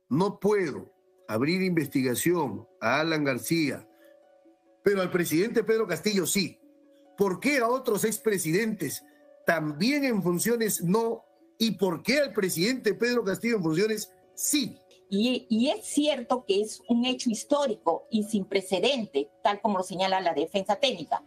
no puedo abrir investigación a Alan García, pero al presidente Pedro Castillo sí. ¿Por qué a otros expresidentes también en funciones no? ¿Y por qué al presidente Pedro Castillo en funciones sí? Y es cierto que es un hecho histórico y sin precedente, tal como lo señala la defensa técnica,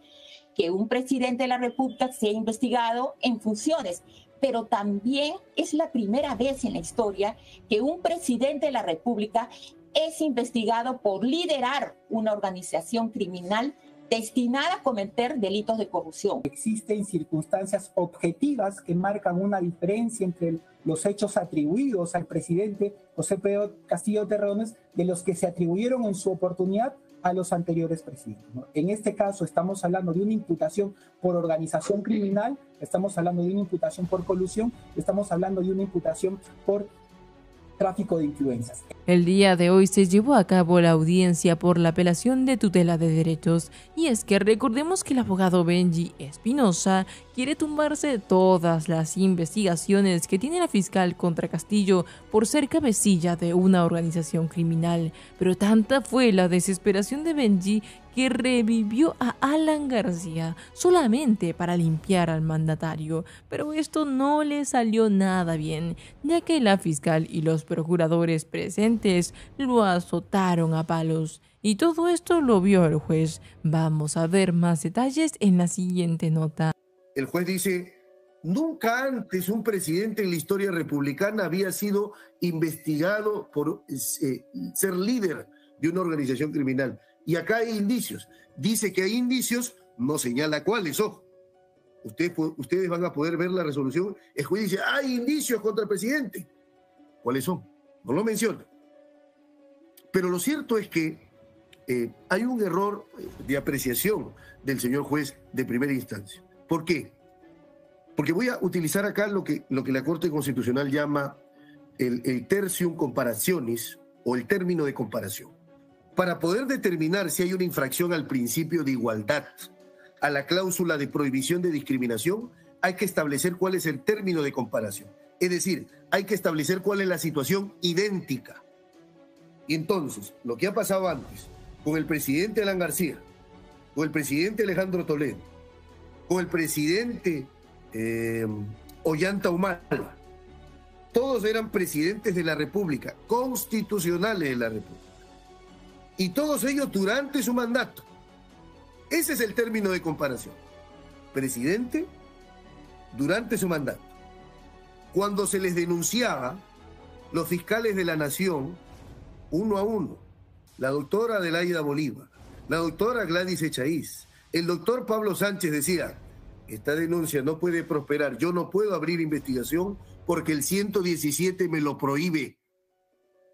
que un presidente de la República sea investigado en funciones, pero también es la primera vez en la historia que un presidente de la República es investigado por liderar una organización criminal destinada a cometer delitos de corrupción. Existen circunstancias objetivas que marcan una diferencia entre los hechos atribuidos al presidente José Pedro Castillo Terrones de los que se atribuyeron en su oportunidad a los anteriores presidentes, ¿no? En este caso estamos hablando de una imputación por organización criminal, estamos hablando de una imputación por colusión, estamos hablando de una imputación por tráfico de influencias. El día de hoy se llevó a cabo la audiencia por la apelación de tutela de derechos, y es que recordemos que el abogado Benji Espinosa quiere tumbarse todas las investigaciones que tiene la fiscal contra Castillo por ser cabecilla de una organización criminal, pero tanta fue la desesperación de Benji que revivió a Alan García solamente para limpiar al mandatario, pero esto no le salió nada bien, ya que la fiscal y los procuradores presentes lo azotaron a palos. Y todo esto lo vio el juez. Vamos a ver más detalles en la siguiente nota. El juez dice: nunca antes un presidente en la historia republicana había sido investigado por ser líder de una organización criminal. Y acá hay indicios. Dice que hay indicios, no señala cuáles. Ojo, ustedes van a poder ver la resolución. El juez dice: hay indicios contra el presidente. ¿Cuáles son? No lo menciona. Pero lo cierto es que hay un error de apreciación del señor juez de primera instancia. ¿Por qué? Porque voy a utilizar acá lo que la Corte Constitucional llama el tertium comparationis, o el término de comparación. Para poder determinar si hay una infracción al principio de igualdad, a la cláusula de prohibición de discriminación, hay que establecer cuál es el término de comparación. Es decir, hay que establecer cuál es la situación idéntica. Y entonces, lo que ha pasado antes con el presidente Alan García, con el presidente Alejandro Toledo, con el presidente Ollanta Humala, todos eran presidentes de la República, constitucionales de la República. Y todos ellos durante su mandato. Ese es el término de comparación. Presidente durante su mandato. Cuando se les denunciaba, los fiscales de la Nación, uno a uno, la doctora Adelaida Bolívar, la doctora Gladys Echaíz, el doctor Pablo Sánchez decía: esta denuncia no puede prosperar, yo no puedo abrir investigación porque el 117 me lo prohíbe.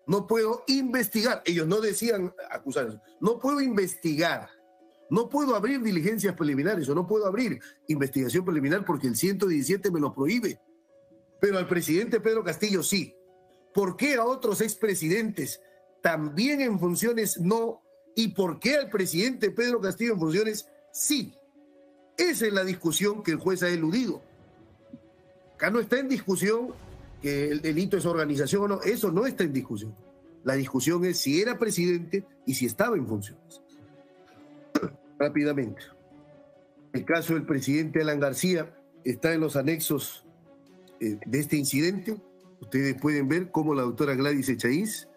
No puedo investigar. Ellos no decían acusar, no puedo investigar, no puedo abrir diligencias preliminares o no puedo abrir investigación preliminar porque el 117 me lo prohíbe. Pero al presidente Pedro Castillo sí. ¿Por qué a otros expresidentes también en funciones no? ¿Y por qué al presidente Pedro Castillo en funciones sí? Esa es la discusión que el juez ha eludido. Acá no está en discusión que el delito es organización o no, eso no está en discusión. La discusión es si era presidente y si estaba en funciones. Rápidamente. El caso del presidente Alan García está en los anexos de este incidente. Ustedes pueden ver cómo la doctora Gladys Echaíz,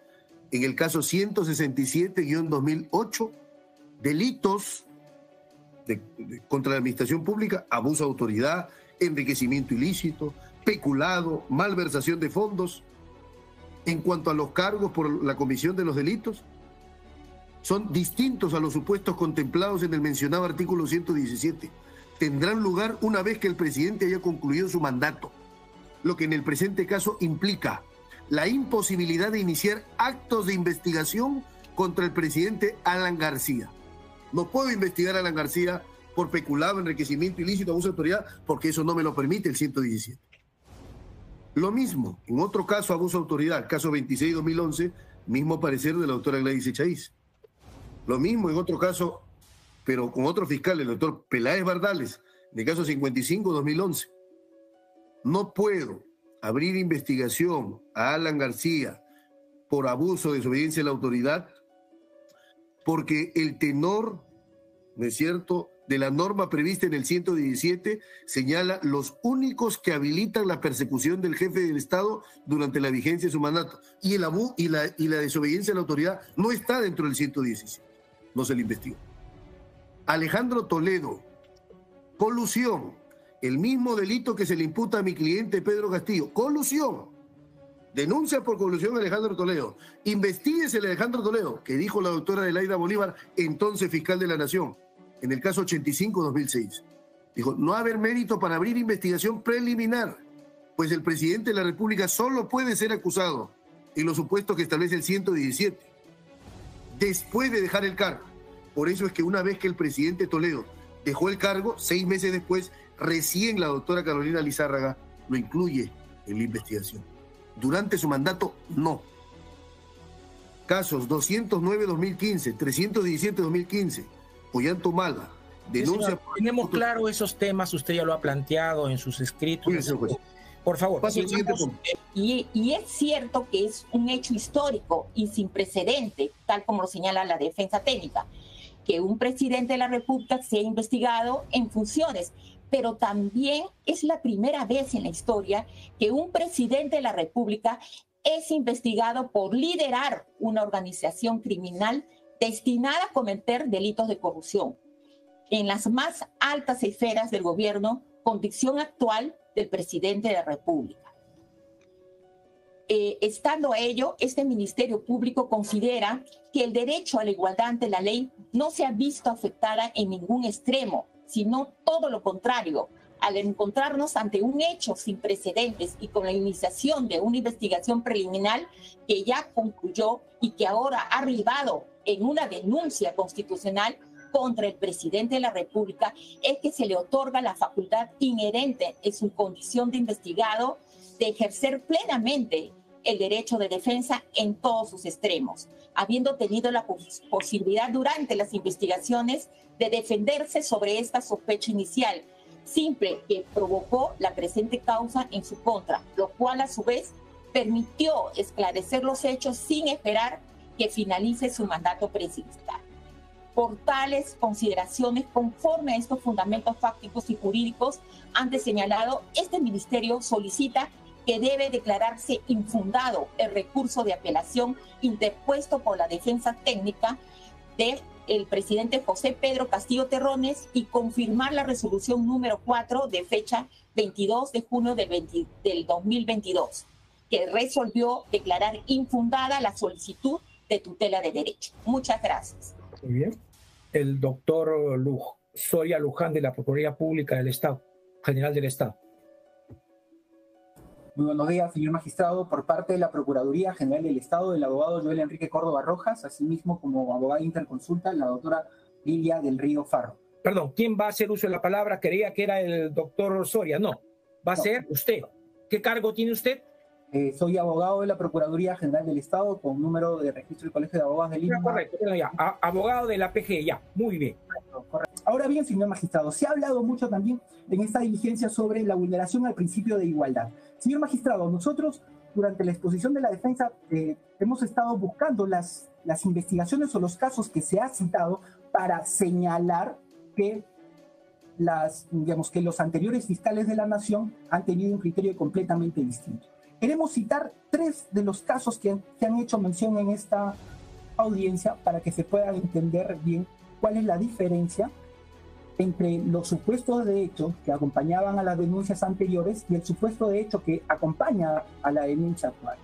en el caso 167-2008, delitos contra la administración pública, abuso de autoridad, enriquecimiento ilícito, peculado, malversación de fondos. En cuanto a los cargos por la comisión de los delitos, son distintos a los supuestos contemplados en el mencionado artículo 117. Tendrán lugar una vez que el presidente haya concluido su mandato, lo que en el presente caso implica la imposibilidad de iniciar actos de investigación contra el presidente Alan García. No puedo investigar a Alan García por peculado, enriquecimiento ilícito, abuso de autoridad, porque eso no me lo permite el 117. Lo mismo, en otro caso, abuso de autoridad, caso 26-2011, mismo parecer de la doctora Gladys Echaíz. Lo mismo en otro caso, pero con otro fiscal, el doctor Peláez Bardales, en el caso 55-2011. No puedo abrir investigación a Alan García por abuso, desobediencia a la autoridad, porque el tenor, ¿no es cierto?, de la norma prevista en el 117 señala los únicos que habilitan la persecución del jefe del Estado durante la vigencia de su mandato. Y el abuso y la desobediencia a la autoridad no está dentro del 117. No se le investigó. Alejandro Toledo, colusión, el mismo delito que se le imputa a mi cliente Pedro Castillo, colusión. Denuncia por colusión a Alejandro Toledo. Investíguese a Alejandro Toledo, que dijo la doctora Adelaida Bolívar, entonces fiscal de la Nación, en el caso 85-2006. Dijo, no haber mérito para abrir investigación preliminar, pues el presidente de la República solo puede ser acusado en los supuestos que establece el 117, después de dejar el cargo. Por eso es que una vez que el presidente Toledo dejó el cargo, 6 meses después, recién la doctora Carolina Lizárraga lo incluye en la investigación. Durante su mandato, no. Casos 209-2015, 317-2015, Ollantaytamala, denuncia... Sí, tenemos claro esos temas, usted ya lo ha planteado en sus escritos. Sí, por favor. Y es cierto que es un hecho histórico y sin precedente, tal como lo señala la defensa técnica, que un presidente de la República sea investigado en funciones, pero también es la primera vez en la historia que un presidente de la República es investigado por liderar una organización criminal destinada a cometer delitos de corrupción en las más altas esferas del gobierno, condición actual del presidente de la República. Estando a ello, este Ministerio Público considera que el derecho a la igualdad ante la ley no se ha visto afectada en ningún extremo, sino todo lo contrario. Al encontrarnos ante un hecho sin precedentes y con la iniciación de una investigación preliminar que ya concluyó y que ahora ha arribado en una denuncia constitucional contra el presidente de la República, es que se le otorga la facultad inherente en su condición de investigado de ejercer plenamente el derecho de defensa en todos sus extremos, habiendo tenido la posibilidad durante las investigaciones de defenderse sobre esta sospecha inicial, simple que provocó la presente causa en su contra, lo cual a su vez permitió esclarecer los hechos sin esperar que finalice su mandato presidencial. Por tales consideraciones, conforme a estos fundamentos fácticos y jurídicos antes señalado, este ministerio solicita que debe declararse infundado el recurso de apelación interpuesto por la defensa técnica del presidente José Pedro Castillo Terrones y confirmar la resolución número 4 de fecha 22 de junio del 2022, que resolvió declarar infundada la solicitud de tutela de derecho. Muchas gracias. Muy bien. El doctor Soria Luján, de la Procuraduría Pública del Estado, General del Estado. Muy buenos días, señor magistrado. Por parte de la Procuraduría General del Estado, el abogado Joel Enrique Córdoba Rojas, asimismo como abogada interconsulta, la doctora Lilia del Río Farro. Perdón, ¿quién va a hacer uso de la palabra? Creía que era el doctor Soria. No, va a ser usted. ¿Qué cargo tiene usted? Soy abogado de la Procuraduría General del Estado con número de registro del Colegio de Abogados de Lima. Correcto, ya. Abogado de la PG, ya. Muy bien. Correcto. Ahora bien, señor magistrado, se ha hablado mucho también en esta diligencia sobre la vulneración al principio de igualdad. Señor magistrado, nosotros durante la exposición de la defensa hemos estado buscando las investigaciones o los casos que se ha citado para señalar que los anteriores fiscales de la nación han tenido un criterio completamente distinto. Queremos citar 3 de los casos que han hecho mención en esta audiencia para que se pueda entender bien cuál es la diferencia entre los supuestos de hecho que acompañaban a las denuncias anteriores y el supuesto de hecho que acompaña a la denuncia actual.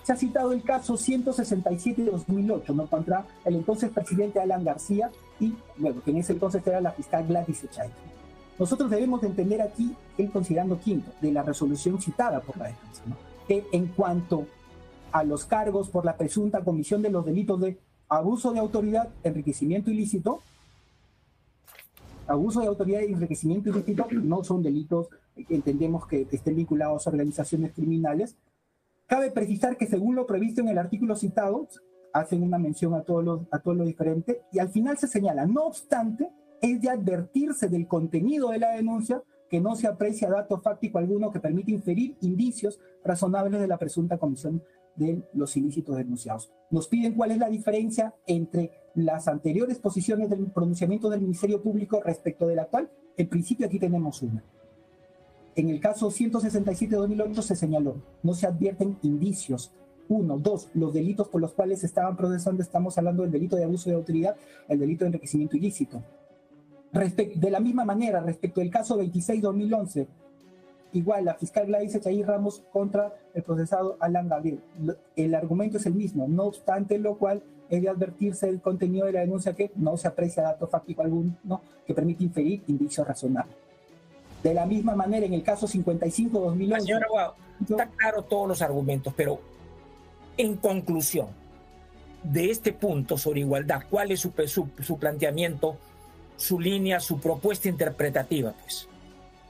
Se ha citado el caso 167 de 2008, ¿no?, contra el entonces presidente Alan García y, bueno, que en ese entonces era la fiscal Gladys Echaide. Nosotros debemos de entender aquí el considerando quinto de la resolución citada por la defensa, ¿no?, que en cuanto a los cargos por la presunta comisión de los delitos de abuso de autoridad, enriquecimiento ilícito, abuso de autoridad y enriquecimiento ilícito no son delitos que entendemos que estén vinculados a organizaciones criminales. Cabe precisar que según lo previsto en el artículo citado, hacen una mención a todo lo diferente y al final se señala, no obstante, es de advertirse del contenido de la denuncia que no se aprecia dato fáctico alguno que permite inferir indicios razonables de la presunta comisión de los ilícitos denunciados. Nos piden cuál es la diferencia entre las anteriores posiciones del pronunciamiento del Ministerio Público respecto del actual. En principio aquí tenemos una. En el caso 167-2008 se señaló, no se advierten indicios. 1, 2, los delitos por los cuales se estaban procesando, estamos hablando del delito de abuso de autoridad, el delito de enriquecimiento ilícito. De la misma manera, respecto del caso 26-2011, igual la fiscal Gladys Echaí Ramos contra el procesado Alan Gabriel. El argumento es el mismo, no obstante lo cual es de advertirse el contenido de la denuncia que no se aprecia dato fáctico alguno, ¿no?, que permite inferir indicios razonables. De la misma manera, en el caso 55-2011... Señor abogado, está claro todos los argumentos, pero en conclusión de este punto sobre igualdad, ¿cuál es su planteamiento, su línea, su propuesta interpretativa, pues?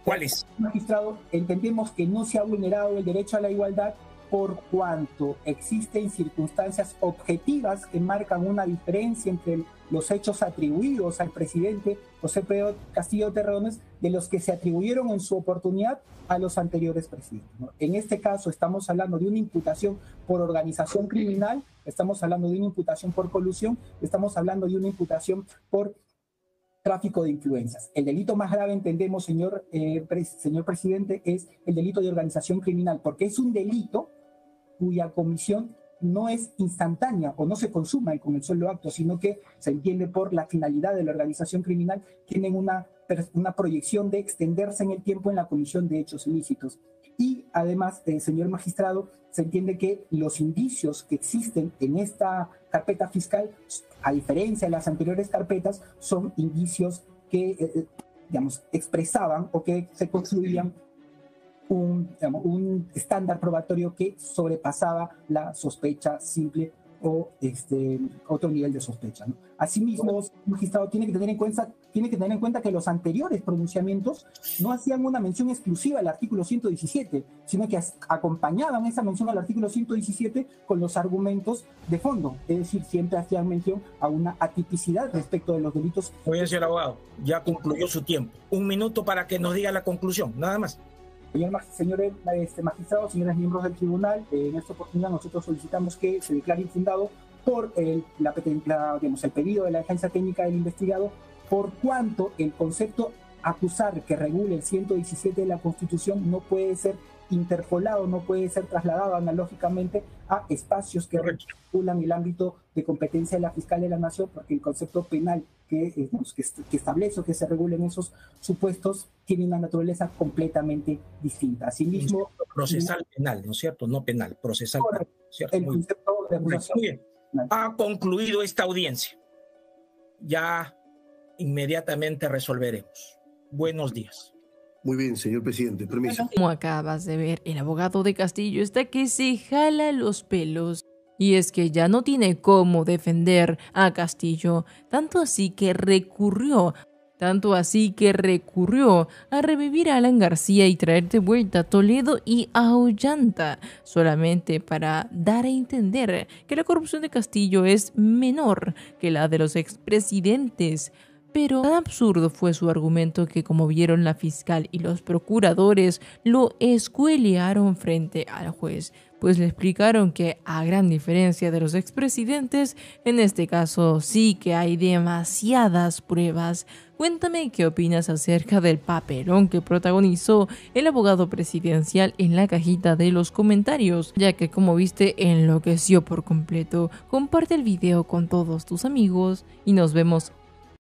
¿Cuál es? Magistrado, entendemos que no se ha vulnerado el derecho a la igualdad por cuanto existen circunstancias objetivas que marcan una diferencia entre los hechos atribuidos al presidente José Pedro Castillo Terrones de los que se atribuyeron en su oportunidad a los anteriores presidentes, ¿no? En este caso estamos hablando de una imputación por organización criminal, estamos hablando de una imputación por colusión, estamos hablando de una imputación por tráfico de influencias. El delito más grave, entendemos, señor presidente, es el delito de organización criminal, porque es un delito cuya comisión no es instantánea o no se consuma con el solo acto, sino que se entiende por la finalidad de la organización criminal, tienen una proyección de extenderse en el tiempo en la comisión de hechos ilícitos. Y además, señor magistrado, se entiende que los indicios que existen en esta carpeta fiscal, a diferencia de las anteriores carpetas, son indicios que, digamos, expresaban o que se construían un estándar probatorio que sobrepasaba la sospecha simple o otro nivel de sospecha, ¿no? Asimismo, el magistrado tiene que tener en cuenta que los anteriores pronunciamientos no hacían una mención exclusiva al artículo 117, sino que acompañaban esa mención al artículo 117 con los argumentos de fondo, es decir, siempre hacían mención a una atipicidad respecto de los delitos. Muy bien, señor abogado, ya concluyó su tiempo. Un minuto para que nos diga la conclusión, nada más. Señores magistrados, señores miembros del tribunal, en esta oportunidad nosotros solicitamos que se declare infundado por el pedido de la agencia técnica del investigado, por cuanto el concepto acusar que regule el 117 de la Constitución no puede ser interpolado, no puede ser trasladado analógicamente a espacios que regulan el ámbito de competencia de la fiscal de la Nación, porque el concepto penal que establece o que se regulen esos supuestos tiene una naturaleza completamente distinta. Asimismo, procesal penal, ¿no es cierto? No penal, procesal penal, ¿cierto? El concepto de acusación. Muy bien. Ha concluido esta audiencia. Ya inmediatamente resolveremos. Buenos días. Muy bien, señor presidente, permiso. Como acabas de ver, el abogado de Castillo está que se jala los pelos. Y es que ya no tiene cómo defender a Castillo, tanto así que recurrió a revivir a Alan García y traer de vuelta a Toledo y a Ollanta, solamente para dar a entender que la corrupción de Castillo es menor que la de los expresidentes. Pero tan absurdo fue su argumento que, como vieron, la fiscal y los procuradores lo escuelearon frente al juez, pues le explicaron que, a gran diferencia de los expresidentes, en este caso sí que hay demasiadas pruebas. Cuéntame qué opinas acerca del papelón que protagonizó el abogado presidencial en la cajita de los comentarios, ya que, como viste, enloqueció por completo. Comparte el video con todos tus amigos y nos vemos